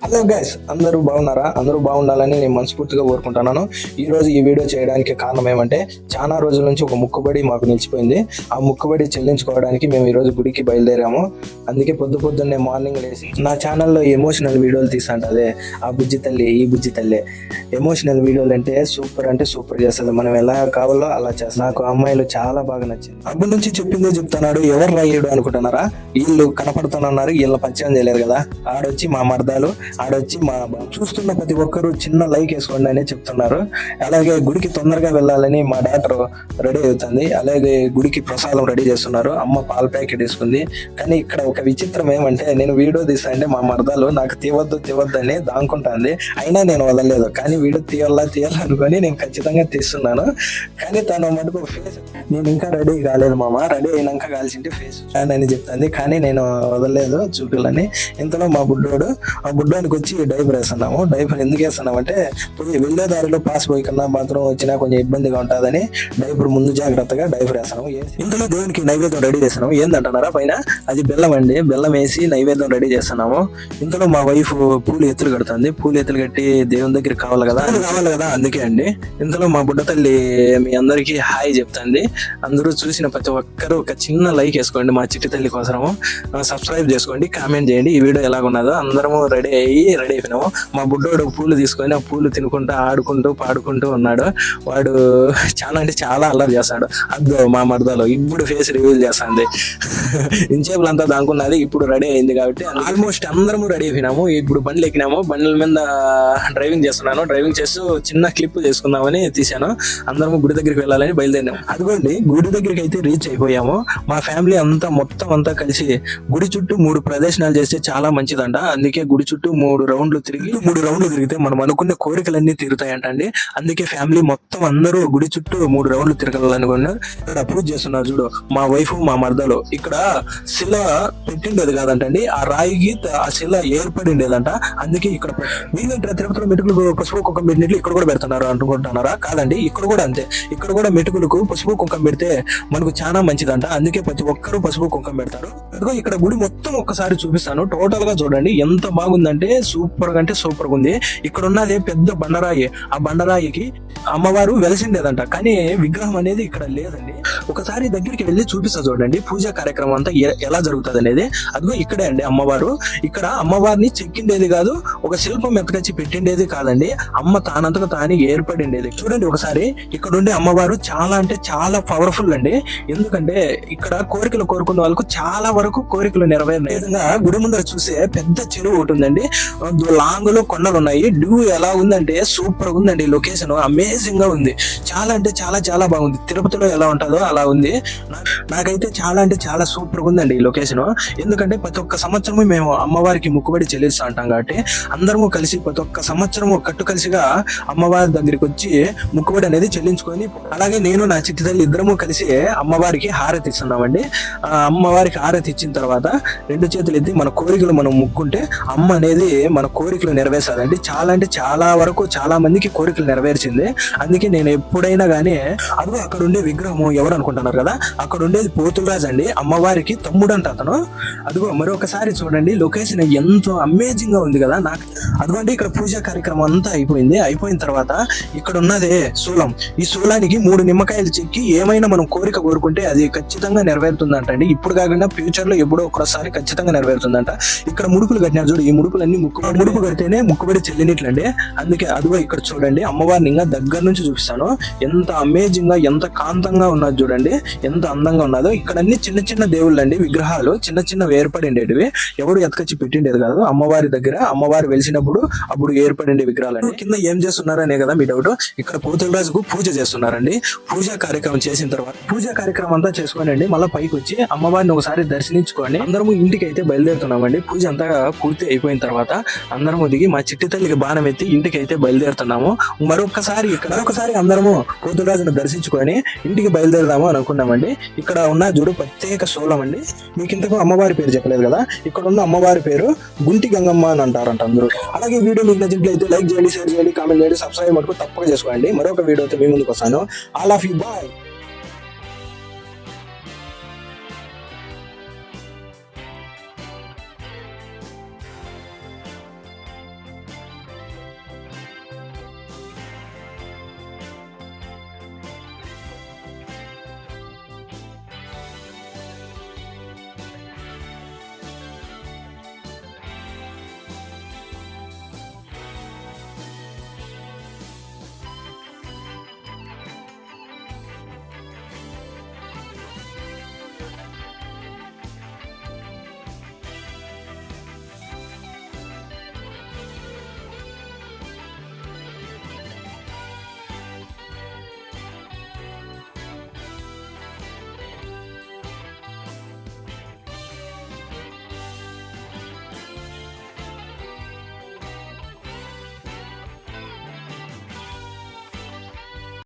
Hello guys, అందరూ బాగున్నారా? అందరూ బాగుండాలని నేను మనస్ఫూర్తిగా కోరుకుంటున్నాను. ఈ రోజు ఈ వీడియో చేయడానికి కారణం ఏమంటే, చాలా రోజుల నుంచి ఒక ముక్కుబడి మాకు నిలిచిపోయింది. ఆ ముక్కుబడి చెల్లించుకోవడానికి మేము ఈ రోజు గుడికి బయలుదేరాము. అందుకే పొద్దున్నే మార్నింగ్ లేసి నా ఛానల్లో ఎమోషనల్ వీడియోలు తీస్తుంటదే ఆ బుజ్జి తల్లి, ఈ బుజ్జి తల్లి. ఎమోషనల్ వీడియోలు అంటే సూపర్ చేస్తుంది. మనం ఎలా కావాలో అలా చేస్తాం. నాకు అమ్మాయిలు చాలా బాగా నచ్చింది. అప్పటి నుంచి చెప్పిందే చెప్తున్నాడు. ఎవరు రాయడు అనుకుంటున్నారా? వీళ్ళు కనపడుతున్నారు, వీళ్ళ పరిచయం చేయలేరు కదా. ఆడొచ్చి మా మర్దాలు, ఆడొచ్చి మా చూస్తున్న ప్రతి ఒక్కరు చిన్న లైక్ వేసుకోండి అని చెప్తున్నారు. అలాగే గుడికి తొందరగా వెళ్ళాలని మా డాక్టర్ రెడీ అవుతుంది. అలాగే గుడికి ప్రసాదం రెడీ చేస్తున్నారు. అమ్మ పాల ప్యాకెట్ వేసుకుంది. కానీ ఇక్కడ ఒక విచిత్రం ఏమంటే, నేను వీడియో తీస్తా అంటే మా మరదలు నాకు తీవద్దు అని దాంకుంటుంది. అయినా నేను వదలలేదు. కానీ వీడియో తీయాలనుకొని నేను ఖచ్చితంగా తీస్తున్నాను. కానీ తను మటుకు ఫేస్ నేను ఇంకా రెడీ కాలేదు మామ, రెడీ అయినాక కాల్చింటే ఫేస్ అని చెప్తుంది. కానీ నేను వదలలేదు చూపిలని. ఇంతలో మా ఆ బుడ్డోనికి వచ్చి డైపర్ వేస్తున్నాము. డైపర్ ఎందుకు వేస్తున్నాం అంటే, వెళ్ళే దారిలో పాస్ పోయి కన్నా బాత్రూమ్ వచ్చినా కొంచెం ఇబ్బందిగా ఉంటుందని డైపర్ ముందు జాగ్రత్తగా డైపర్ వేస్తున్నాము. ఇంతలో దేవునికి నైవేద్యం రెడీ చేస్తున్నాము. ఏందంటున్నారా పైన? అది బెల్లం అండి. బెల్లం వేసి నైవేద్యం రెడీ చేస్తున్నాము. ఇంతలో మా వైఫ్ పూలు ఎత్తులు కడుతుంది. పూలు ఎత్తులు కట్టి దేవుని దగ్గర కావాలి కదా, అందుకే అండి. ఇంతలో మా బుడ్డ తల్లి మీ అందరికీ హాయ్ చెప్తుంది. అందరూ చూసిన ప్రతి ఒక్కరు ఒక చిన్న లైక్ వేసుకోండి మా చిట్టి తల్లి కోసము. సబ్స్క్రైబ్ చేసుకోండి, కామెంట్ చేయండి ఈ వీడియో ఎలాగున్నదో. అందరము రెడీ అయిపోయినాము. మా బుడ్డోడు పూలు తీసుకొని ఆ పూలు తినుకుంటూ ఆడుకుంటూ పాడుకుంటూ ఉన్నాడు. వాడు చాలా అంటే చాలా అల్లరి చేస్తాడు. అద్దో మా మరదలో ఇప్పుడు ఫేస్ రివీల్ చేస్తుంది. ఇంచేపులు అంతా దానుకున్నది. ఇప్పుడు రెడీ అయింది కాబట్టి ఆల్మోస్ట్ అందరము రెడీ అయిపోయినాము. ఇప్పుడు బండ్లు ఎక్కినాము. బండ్ల మీద డ్రైవింగ్ చేస్తున్నాను. డ్రైవింగ్ చేస్తూ చిన్న క్లిప్ చేసుకుందామని తీసాను. అందరము గుడి దగ్గరికి వెళ్ళాలని బయలుదేరినాము. అదిగోండి గుడి దగ్గరికి అయితే రీచ్ అయిపోయాము. మా ఫ్యామిలీ మొత్తం అంతా కలిసి గుడి చుట్టూ 3 ప్రదర్శనలు చేస్తే చాలా మంచిదంట. అందుకే గుడి చుట్టూ 3 రౌండ్లు తిరిగితే మనం అనుకున్న కోరికలన్నీ తీరుతాయంటండి. అందుకే ఫ్యామిలీ మొత్తం అందరూ గుడి చుట్టూ 3 రౌండ్లు తిరగాలనుకున్నారు. ఇక్కడ పూజ చేస్తున్నారు చూడు మా వైఫ్ మా మరదలు. ఇక్కడ శిల పెట్టిండేది కాదంటండి, ఆ రాయికి ఆ శిల ఏర్పడిండేదంట. అందుకే ఇక్కడ వీళ్ళంటే తిరుపతిలో మెటుకులకు పసుపు కుంకం పెట్టినట్లు ఇక్కడ కూడా పెడుతున్నారు అనుకుంటున్నారా? కాదండి, ఇక్కడ కూడా అంతే. ఇక్కడ కూడా మెటుకులకు పసుపు కుంకం పెడితే మనకు చాలా మంచిదంట. అందుకే ప్రతి ఒక్కరు పసుపు కుంకం పెడతారు. అదిగో ఇక్కడ గుడి మొత్తం ఒక్కసారి చూపిస్తాను. టోటల్ గా చూడండి ఎంత బాగుందంటే సూపర్ గా ఉంది. ఇక్కడ ఉన్నది పెద్ద బండరాయి. ఆ బండరాయికి అమ్మవారు వెలిసిండేదంట. కానీ విగ్రహం అనేది ఇక్కడ లేదండి. ఒకసారి దగ్గరికి వెళ్ళి చూపిస్తా చూడండి పూజా కార్యక్రమం అంతా ఎలా జరుగుతుంది అనేది. అదిగో ఇక్కడే అండి అమ్మవారు. ఇక్కడ అమ్మవారిని చెక్కిండేది కాదు, ఒక శిల్పం ఎత్తుకొచ్చి పెట్టిండేది కాదండి. అమ్మ తానంతగా తాని ఏర్పడిండేది. చూడండి ఒకసారి ఇక్కడ ఉండే అమ్మవారు చాలా అంటే చాలా పవర్ఫుల్ అండి. ఎందుకంటే ఇక్కడ కోరికలు కోరుకున్న వాళ్ళకు చాలా వరకు కోరికలు నెరవేరిన విధంగా గుడి ముందర చూసే పెద్ద చెరువు ఉంటుందండి. లాంగ్ లో కొండలు ఉన్నాయి. డ్యూ ఎలా ఉందంటే సూపర్ గా ఉందండి. లొకేషన్ అమేజింగ్ గా ఉంది. చాలా అంటే చాలా బాగుంది. తిరుపతిలో ఎలా ఉంటుందో అలా ఉంది. నాకైతే చాలా అంటే చాలా సూపర్ గా ఉందండి ఈ లొకేషన్. ఎందుకంటే ప్రతి ఒక్క సంవత్సరము మేము అమ్మవారికి ముక్కుబడి చెల్లిస్తూ ఉంటాం కాబట్టి అందరము కలిసి ప్రతి ఒక్క సంవత్సరము కలిసిగా అమ్మవారి దగ్గరికి వచ్చి ముక్కుబడి అనేది చెల్లించుకొని, అలాగే నేను నా చిట్టి తల్లి ఇద్దరము కలిసి అమ్మవారికి హారతి ఇస్తున్నామండి. అమ్మవారికి హారతి ఇచ్చిన తర్వాత 2 చేతులు ఎత్తి మన కోరికలు మనం ముక్కుంటే అమ్మ అనేది మన కోరికలు నెరవేర్చాలండి. చాలా అంటే చాలా వరకు చాలా మందికి కోరికలు నెరవేర్చింది. అందుకే నేను ఎప్పుడైనా గానీ అదిగో అక్కడ ఉండే విగ్రహం ఎవరు అనుకుంటున్నారు కదా, అక్కడ ఉండేది పోతులరాజు అండి, అమ్మవారికి తమ్ముడు అంట అతను. అదిగో మరొకసారి చూడండి లొకేషన్ ఎంతో అమేజింగ్ గా ఉంది కదా. నాకు అదిగోండి ఇక్కడ పూజా కార్యక్రమం అంతా అయిపోయిన తర్వాత ఇక్కడ ఉన్నదే శూలం. ఈ శూలానికి 3 నిమ్మకాయలు చెక్కి ఏమైనా మనం కోరిక కోరుకుంటే అది ఖచ్చితంగా నెరవేరుతుందంట అండి. ఇప్పుడు కాకుండా ఫ్యూచర్ లో ఎప్పుడో ఒకసారి ఖచ్చితంగా నెరవేరుతుందంట. ఇక్కడ ముడుపులు కట్టినారు చూడు, ఈ ముడుపులన్నీ ముడుపు కడితేనే ముక్కుబడి చెల్లినట్లండి. అందుకే అదిగో ఇక్కడ చూడండి అమ్మవారిని ఇంకా దగ్గర నుంచి చూపిస్తాను. ఎంత అమేజింగ్ గా ఎంత కాంతంగా ఉన్నది చూడండి, ఎంత అందంగా ఉన్నదో. ఇక్కడ అన్ని చిన్న దేవుళ్ళు అండి, విగ్రహాలు చిన్న ఏర్పడిండేటివి. ఎవరు ఎతకొచ్చి పెట్టిండేది కాదు. అమ్మవారి దగ్గర అమ్మవారు వెలిసినప్పుడు అప్పుడు ఏర్పడిండే విగ్రహాలండి. కింద ఏం చేస్తున్నారనే కదా మీ డౌట్. ఇక్కడ పోతులరాజుకు పూజ చేస్తున్నారండి. పూజా కార్యక్రమం చేసిన తర్వాత పూజా కార్యక్రమం అంతా చేసుకోనండి మళ్ళీ పైకి వచ్చి అమ్మవారిని ఒకసారి దర్శించుకొని అందరము ఇంటికి అయితే బయలుదేరుతున్నామండి. పూజ అంతా పూర్తి అయిపోయిన తర్వాత అందరము దిగి మా చిట్టి తల్లికి బాణం ఎత్తి ఇంటికి అయితే బయలుదేరుతున్నాము. మరొకసారి అందరము పోతులరాజును దర్శించుకొని ఇంటికి బయలుదేరదాము అనుకున్నామండి. ఇక్కడ ఉన్న చూడు ప్రత్యేక శూలం అండి. మీకు ఇంతకు అమ్మవారి పేరు చెప్పలేదు కదా, ఇక్కడ ఉన్న అమ్మవారి పేరు గుంటి గంగమ్మ అని అంటారంట అందరూ. అలాగే వీడియో మీకు నచ్చినట్లయితే లైక్ చేయండి, షేర్ చేయండి, కామెంట్ చేయండి, సబ్స్క్రైబ్ మటుకు తప్పక చేసుకోండి. మరొక వీడియోతో మీ ముందుకు వస్తాను. All of you bye.